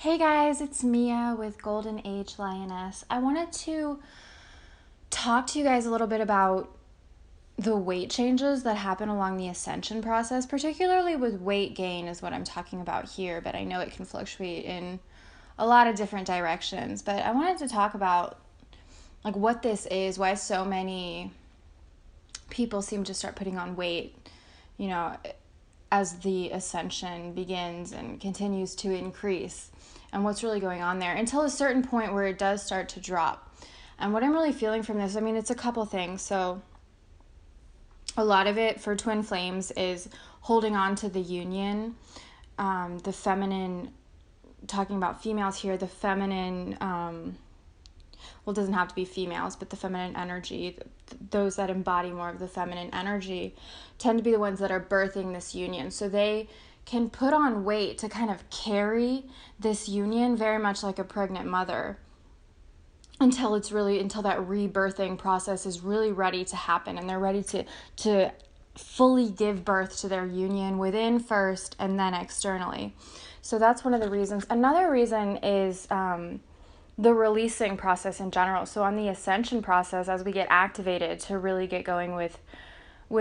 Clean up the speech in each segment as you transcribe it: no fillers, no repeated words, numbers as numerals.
Hey guys, it's Mia with Golden Age Lioness. I wanted to talk to you guys a little bit about the weight changes that happen along the ascension process, particularly with weight gain is what I'm talking about here, but I know it can fluctuate in a lot of different directions. But I wanted to talk about like what this is, why so many people seem to start putting on weight, you know, as the ascension begins and continues to increase, and what's really going on there until a certain point where it does start to drop. And what I'm really feeling from this, it's a couple things. So a lot of it for twin flames is holding on to the union, the feminine, talking about females here, the feminine, well, it doesn't have to be females, but the feminine energy, those that embody more of the feminine energy tend to be the ones that are birthing this union. So they can put on weight to kind of carry this union very much like a pregnant mother until that rebirthing process is really ready to happen and they're ready to fully give birth to their union within first and then externally. So that's one of the reasons. Another reason is the releasing process in general. So on the ascension process, as we get activated to really get going with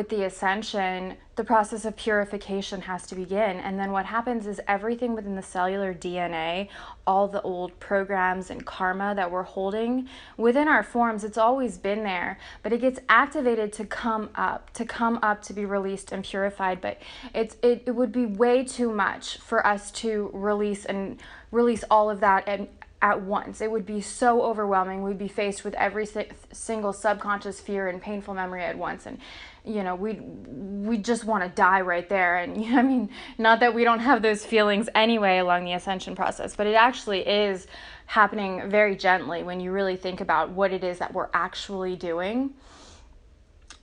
the ascension, the process of purification has to begin. And then what happens is everything within the cellular DNA, all the old programs and karma that we're holding within our forms, it's always been there, but it gets activated to come up to be released and purified. But it would be way too much for us to release all of that at once. It would be so overwhelming. We'd be faced with every single subconscious fear and painful memory at once, and we just want to die right there. And not that we don't have those feelings anyway along the ascension process, but it actually is happening very gently when you really think about what it is that we're actually doing.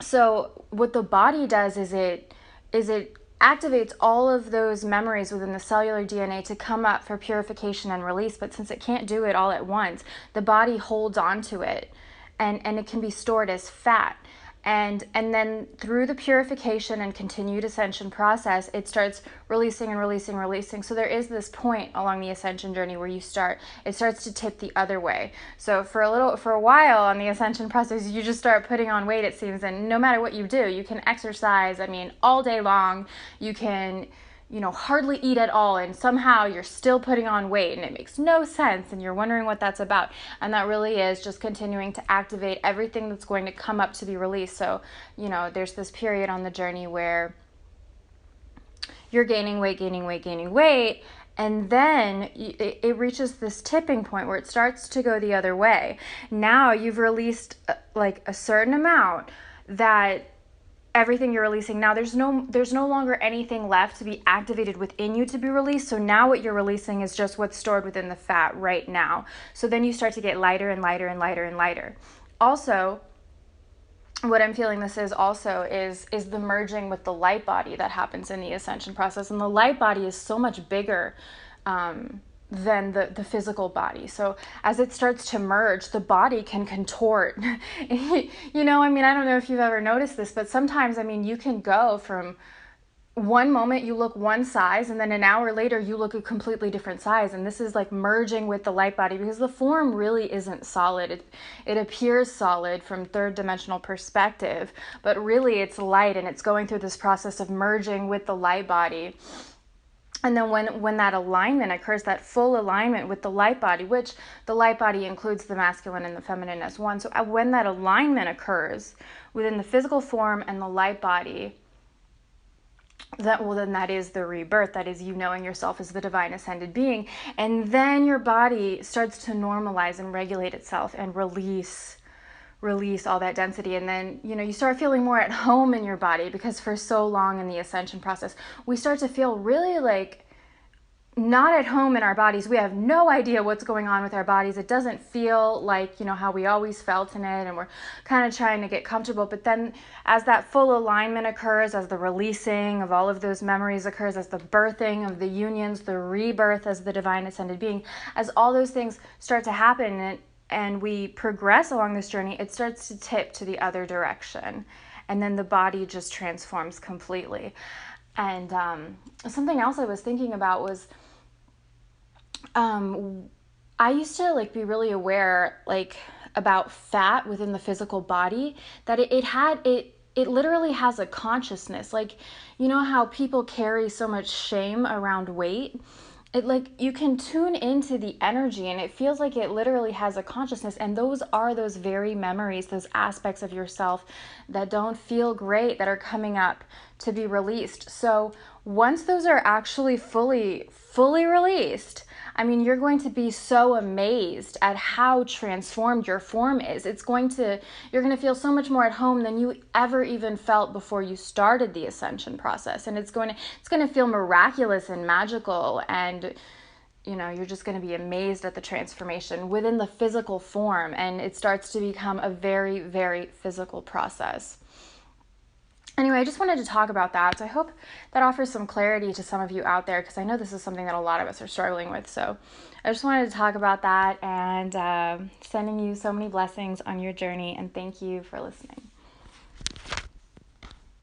So what the body does is it activates all of those memories within the cellular DNA to come up for purification and release. But since it can't do it all at once, the body holds on to it, and it can be stored as fat. And then through the purification and continued ascension process, it starts releasing and releasing. So there is this point along the ascension journey where it starts to tip the other way. So for a while on the ascension process, you just start putting on weight, it seems. And no matter what you do, you can exercise, all day long. You can hardly eat at all, and somehow you're still putting on weight, and it makes no sense, and you're wondering what that's about. And that really is just continuing to activate everything that's going to come up to be released. So, there's this period on the journey where you're gaining weight, and then it reaches this tipping point where it starts to go the other way. Now you've released like a certain amount that everything you're releasing now, there's no longer anything left to be activated within you to be released. So now what you're releasing is just what's stored within the fat right now. So then you start to get lighter and lighter and lighter and lighter. Also, what I'm feeling this is also is the merging with the light body that happens in the ascension process. And the light body is so much bigger than the physical body. So as it starts to merge, the body can contort. I don't know if you've ever noticed this, but sometimes, you can go from one moment you look one size, and then an hour later you look a completely different size. And this is like merging with the light body, because the form really isn't solid. It appears solid from third dimensional perspective, but really it's light, and it's going through this process of merging with the light body. And then when that alignment occurs, that full alignment with the light body, which the light body includes the masculine and the feminine as one. So when that alignment occurs within the physical form and the light body, then that is the rebirth. That is you knowing yourself as the divine ascended being. And then your body starts to normalize and regulate itself and release all that density. And then you start feeling more at home in your body, because for so long in the ascension process we start to feel really like not at home in our bodies. We have no idea what's going on with our bodies. It doesn't feel like how we always felt in it, and we're kind of trying to get comfortable. But then as that full alignment occurs, as the releasing of all of those memories occurs, as the birthing of the unions, the rebirth as the divine ascended being, as all those things start to happen and we progress along this journey, it starts to tip to the other direction. And then the body just transforms completely. And something else I was thinking about was I used to like be really aware like about fat within the physical body, that it literally has a consciousness. Like, you know how people carry so much shame around weight? It like you can tune into the energy and it feels like it literally has a consciousness, and those are those very memories, those aspects of yourself that don't feel great that are coming up to be released. So once those are actually fully released, I mean, you're going to be so amazed at how transformed your form is. You're going to feel so much more at home than you ever even felt before you started the ascension process. And it's going to feel miraculous and magical, and you're just going to be amazed at the transformation within the physical form, and it starts to become a very, very physical process. Anyway, I just wanted to talk about that. So I hope that offers some clarity to some of you out there, because I know this is something that a lot of us are struggling with. So I just wanted to talk about that, and sending you so many blessings on your journey, and thank you for listening.